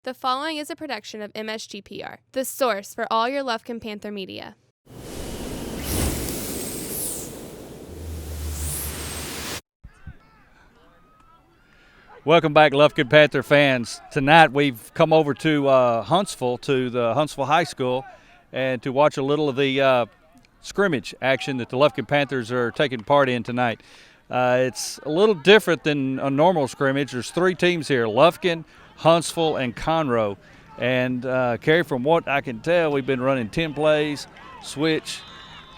The following is a production of MSGPR, the source for all your Lufkin Panther media. Welcome back, Lufkin Panther fans. Tonight we've come over to Huntsville, to the Huntsville High School, and to watch a little of the scrimmage action that the Lufkin Panthers are taking part in tonight. It's a little different than a normal scrimmage. There's three teams here: Lufkin, Huntsville, and Conroe. And Kerry, from what I can tell, we've been running 10 plays, switch,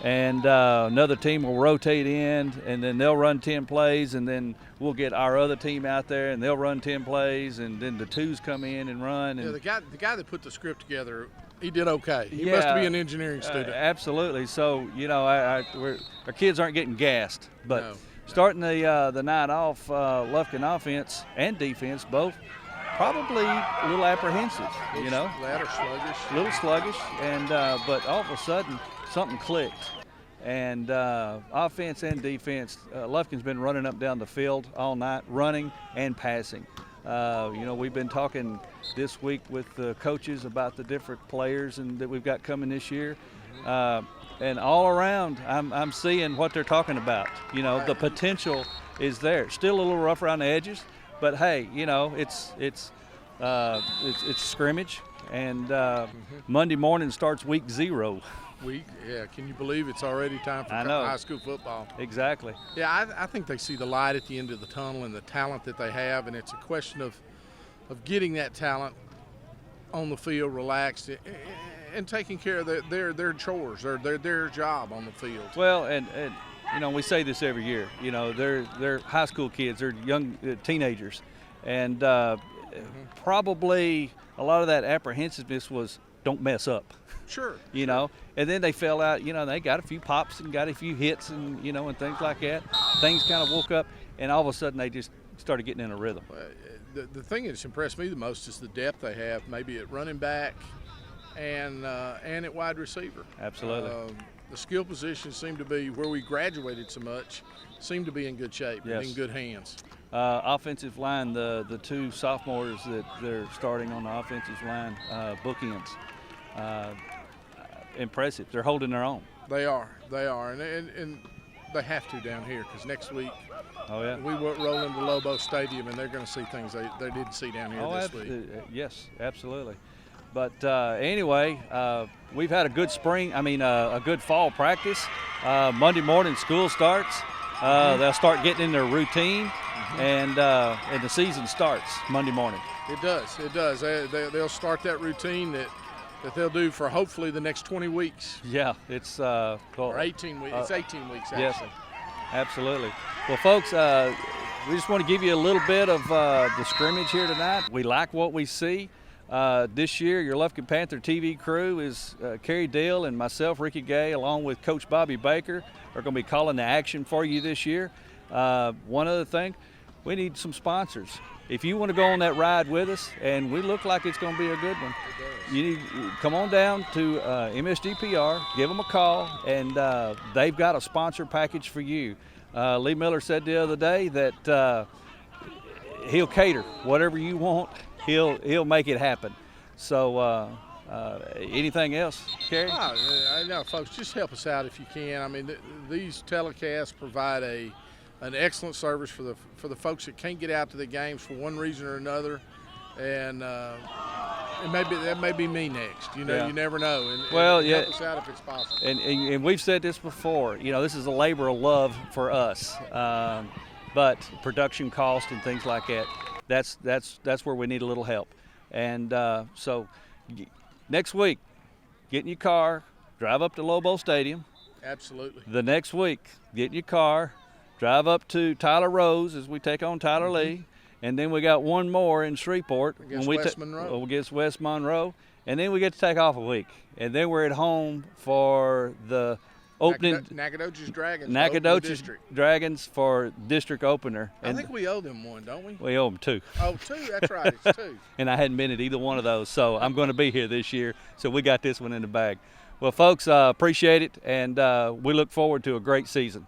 and another team will rotate in, and then they'll run 10 plays, and then we'll get our other team out there, and they'll run 10 plays, and then the twos come in and run. And yeah, the guy that put the script together, he did okay. He must be an engineering student. Absolutely. So, you know, our kids aren't getting gassed. But No. Starting the night off, Lufkin offense and defense both probably a little apprehensive, you know. Sluggish. A little sluggish, and but all of a sudden something clicked. And offense and defense, Lufkin's been running up down the field all night, running and passing. You know, we've been talking this week with the coaches about the different players and that we've got coming this year. And all around, I'm seeing what they're talking about. You know, the potential is there. Still a little rough around the edges, but hey, you know, it's scrimmage, and Monday morning starts week 0. Yeah, can you believe it's already time for high school football? Exactly. Yeah, I think they see the light at the end of the tunnel and the talent that they have, and it's a question of getting that talent on the field, relaxed, and taking care of their chores or their job on the field. Well, and you know, we say this every year. You know, they're high school kids, they're young teenagers, and probably a lot of that apprehensiveness was don't mess up. Sure. You know, and then they fell out. You know, they got a few pops and got a few hits and, you know, and things like that. Things kind of woke up, and all of a sudden they just started getting in a rhythm. The thing that's impressed me the most is the depth they have, maybe at running back and at wide receiver. Absolutely. The skill positions seem to be where we graduated so much, seem to be in good shape and in good hands. Offensive line, the two sophomores that they're starting on the offensive line, bookends. Impressive. They're holding their own. They are, and they have to down here because next week we will roll into Lobo Stadium and they're going to see things they didn't see down here this week. Yes, absolutely. But anyway, we've had a good a good fall practice. Monday morning school starts. They'll start getting in their routine, and the season starts Monday morning. It does. They'll start that routine that they'll do for hopefully the next 20 weeks. Yeah, it's or 18 weeks. It's 18 weeks actually. Yes, absolutely. Well, folks, we just want to give you a little bit of the scrimmage here tonight. We like what we see. This year, your Lufkin Panther TV crew is Kerry Dale and myself, Ricky Gay, along with Coach Bobby Baker, are going to be calling the action for you this year. One other thing, we need some sponsors. If you want to go on that ride with us, and we look like it's going to be a good one, you need come on down to MSGPR, give them a call, and they've got a sponsor package for you. Lee Miller said the other day that he'll cater whatever you want. He'll make it happen. So anything else, Kerry? No, folks, just help us out if you can. I mean, these telecasts provide an excellent service for the folks that can't get out to the games for one reason or another, and that may be me next. You know, You never know. And help us out if it's possible. And we've said this before. You know, this is a labor of love for us, but production cost and things like that. That's where we need a little help. And so next week, get in your car, drive up to Lobo Stadium. Absolutely. The next week, get in your car, drive up to Tyler Rose as we take on Tyler Lee. And then we got one more in Shreveport. Against West Monroe. Against West Monroe. And then we get to take off a week. And then we're at home for the opening. Nacogdoches Dragons. Nacogdoches Dragons for district opener. I think we owe them one, don't we? We owe them 2. Oh, 2? That's right. It's 2. And I hadn't been at either one of those, so I'm going to be here this year. So we got this one in the bag. Well, folks, appreciate it, and we look forward to a great season.